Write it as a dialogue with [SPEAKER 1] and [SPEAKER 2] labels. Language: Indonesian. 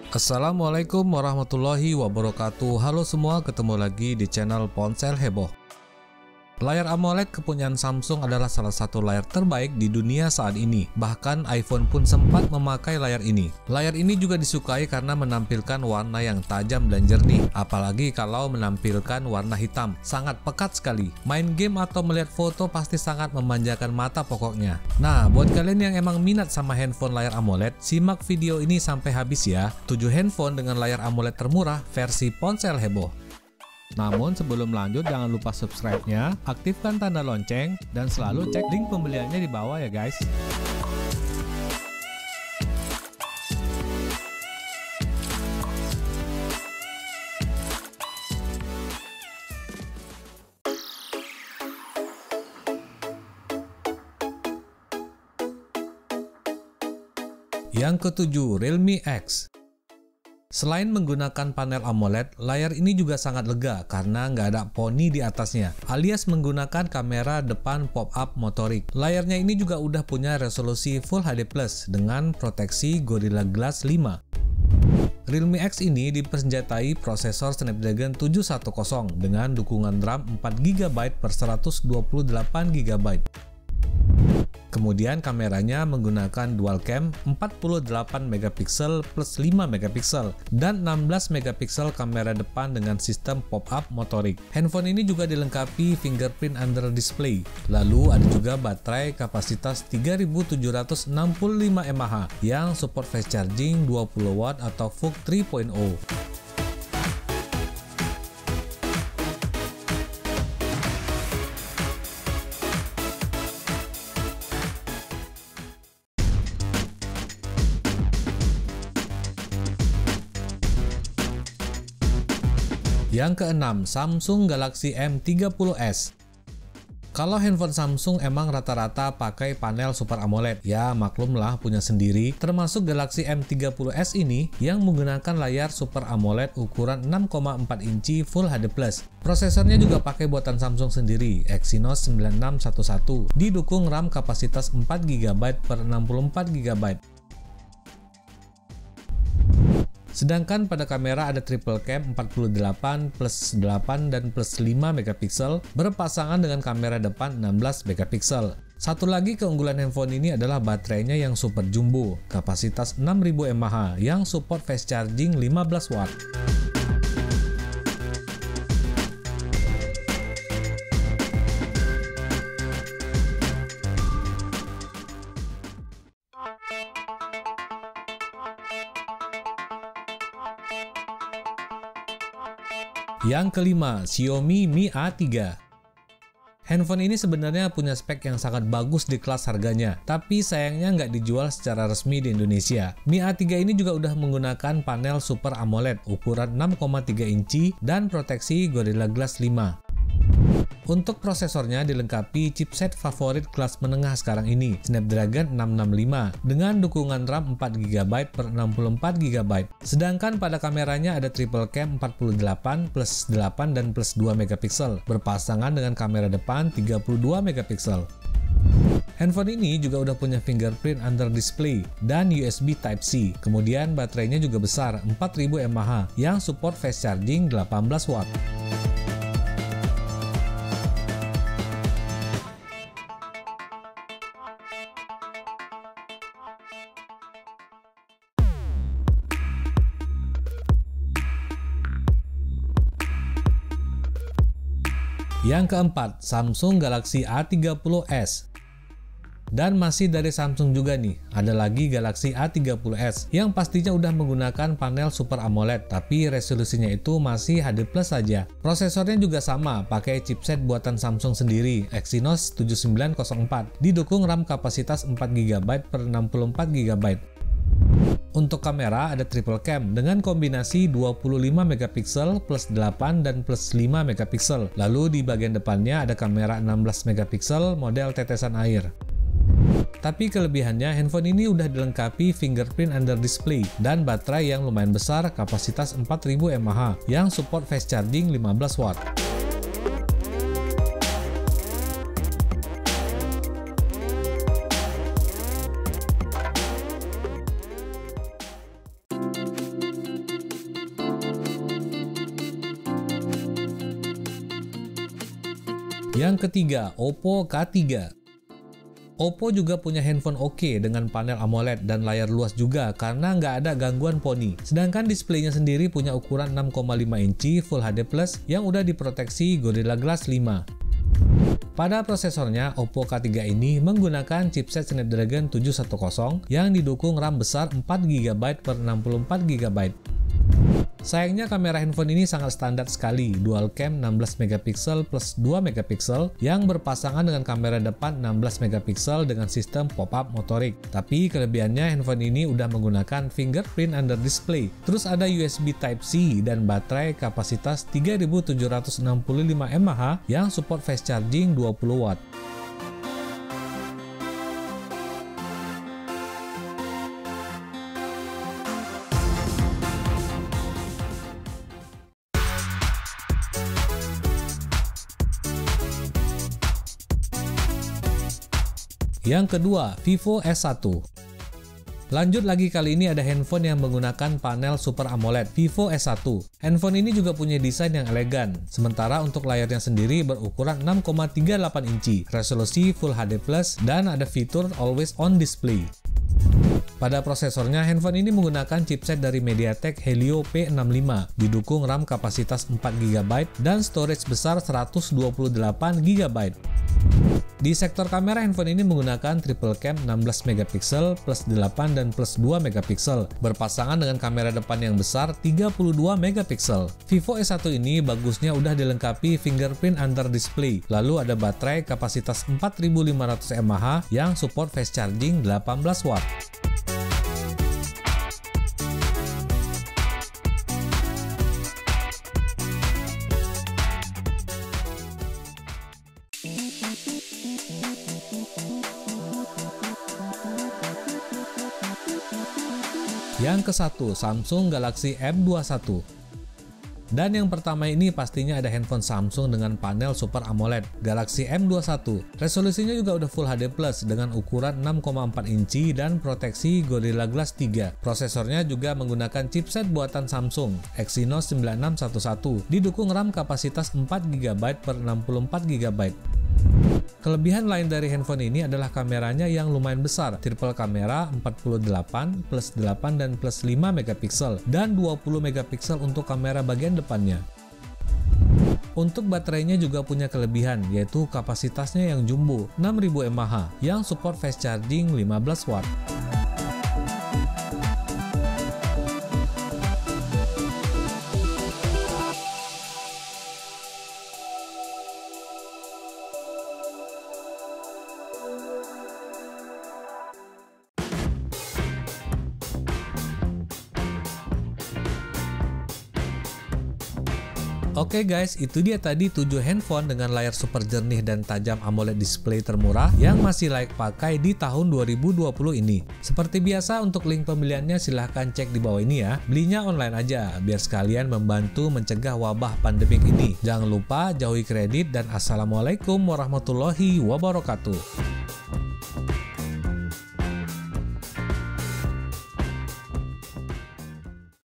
[SPEAKER 1] Assalamualaikum warahmatullahi wabarakatuh. Halo semua, ketemu lagi di channel Ponsel Heboh. Layar AMOLED kepunyaan Samsung adalah salah satu layar terbaik di dunia saat ini. Bahkan iPhone pun sempat memakai layar ini. Layar ini juga disukai karena menampilkan warna yang tajam dan jernih. Apalagi kalau menampilkan warna hitam, sangat pekat sekali. Main game atau melihat foto pasti sangat memanjakan mata pokoknya. Nah, buat kalian yang emang minat sama handphone layar AMOLED, simak video ini sampai habis ya. 7 handphone dengan layar AMOLED termurah versi Ponsel Heboh. Namun sebelum lanjut, jangan lupa subscribe-nya, aktifkan tanda lonceng, dan selalu cek link pembeliannya di bawah ya guys. Yang ketujuh, Realme X. Selain menggunakan panel AMOLED, layar ini juga sangat lega karena nggak ada poni di atasnya, alias menggunakan kamera depan pop-up motorik. Layarnya ini juga udah punya resolusi Full HD Plus dengan proteksi Gorilla Glass 5. Realme X ini dipersenjatai prosesor Snapdragon 710 dengan dukungan RAM 4GB per 128GB. Kemudian kameranya menggunakan dual cam 48MP plus 5MP dan 16MP kamera depan dengan sistem pop-up motorik. Handphone ini juga dilengkapi fingerprint under display. Lalu ada juga baterai kapasitas 3765 mAh yang support fast charging 20W atau VOOC 3.0. Yang keenam, Samsung Galaxy M30s. Kalau handphone Samsung emang rata-rata pakai panel Super AMOLED, ya maklumlah punya sendiri, termasuk Galaxy M30s ini yang menggunakan layar Super AMOLED ukuran 6,4 inci Full HD+. Prosesornya juga pakai buatan Samsung sendiri, Exynos 9611, didukung RAM kapasitas 4GB per 64GB. Sedangkan pada kamera ada triple cam 48 plus 8 dan plus 5MP berpasangan dengan kamera depan 16MP. Satu lagi keunggulan handphone ini adalah baterainya yang super jumbo, kapasitas 6000 mAh yang support fast charging 15W. Yang kelima, Xiaomi Mi A3. Handphone ini sebenarnya punya spek yang sangat bagus di kelas harganya, tapi sayangnya nggak dijual secara resmi di Indonesia. Mi A3 ini juga udah menggunakan panel Super AMOLED ukuran 6,3 inci dan proteksi Gorilla Glass 5. Untuk prosesornya dilengkapi chipset favorit kelas menengah sekarang ini, Snapdragon 665 dengan dukungan RAM 4GB per 64GB. Sedangkan pada kameranya ada triple cam 48 plus 8 dan plus 2MP berpasangan dengan kamera depan 32MP. Handphone ini juga udah punya fingerprint under display dan USB Type-C. Kemudian baterainya juga besar 4000 mAh yang support fast charging 18W. Yang keempat, Samsung Galaxy A30s. Dan masih dari Samsung juga nih, ada lagi Galaxy A30s yang pastinya udah menggunakan panel Super AMOLED, tapi resolusinya itu masih HD Plus saja. Prosesornya juga sama, pakai chipset buatan Samsung sendiri, Exynos 7904, didukung RAM kapasitas 4GB per 64GB. Untuk kamera ada triple cam dengan kombinasi 25MP plus 8 dan plus 5MP. Lalu di bagian depannya ada kamera 16MP model tetesan air. Tapi kelebihannya handphone ini udah dilengkapi fingerprint under display dan baterai yang lumayan besar kapasitas 4000 mAh yang support fast charging 15W. Yang ketiga, Oppo K3. Oppo juga punya handphone oke dengan panel AMOLED dan layar luas juga karena nggak ada gangguan poni. Sedangkan displaynya sendiri punya ukuran 6,5 inci Full HD Plus yang udah diproteksi Gorilla Glass 5. Pada prosesornya, Oppo K3 ini menggunakan chipset Snapdragon 710 yang didukung RAM besar 4GB per 64GB. Sayangnya kamera handphone ini sangat standar sekali, dual cam 16MP plus 2MP yang berpasangan dengan kamera depan 16MP dengan sistem pop-up motorik. Tapi kelebihannya handphone ini udah menggunakan fingerprint under display, terus ada USB Type-C dan baterai kapasitas 3765 mAh yang support fast charging 20W. Yang kedua, Vivo S1. Lanjut lagi, kali ini ada handphone yang menggunakan panel Super AMOLED, Vivo S1. Handphone ini juga punya desain yang elegan, sementara untuk layarnya sendiri berukuran 6,38 inci, resolusi Full HD+, dan ada fitur Always On Display. Pada prosesornya, handphone ini menggunakan chipset dari MediaTek Helio P65, didukung RAM kapasitas 4GB dan storage besar 128GB. Di sektor kamera, handphone ini menggunakan triple cam 16MP plus 8 dan plus 2MP, berpasangan dengan kamera depan yang besar 32MP. Vivo S1 ini bagusnya udah dilengkapi fingerprint under display, lalu ada baterai kapasitas 4500 mAh yang support fast charging 18W. Yang ke-1, Samsung Galaxy M21. Dan yang pertama ini pastinya ada handphone Samsung dengan panel Super AMOLED, Galaxy M21. Resolusinya juga udah Full HD Plus dengan ukuran 6,4 inci dan proteksi Gorilla Glass 3. Prosesornya juga menggunakan chipset buatan Samsung, Exynos 9611, didukung RAM kapasitas 4GB per 64GB. Kelebihan lain dari handphone ini adalah kameranya yang lumayan besar, triple kamera 48, plus 8 dan plus 5MP dan 20MP untuk kamera bagian depannya. Untuk baterainya juga punya kelebihan, yaitu kapasitasnya yang jumbo 6000 mAh yang support fast charging 15W. Oke guys, itu dia tadi 7 handphone dengan layar super jernih dan tajam AMOLED display termurah yang masih layak pakai di tahun 2020 ini. Seperti biasa, untuk link pembeliannya silahkan cek di bawah ini ya. Belinya online aja, biar sekalian membantu mencegah wabah pandemik ini. Jangan lupa jauhi kredit dan assalamualaikum warahmatullahi wabarakatuh.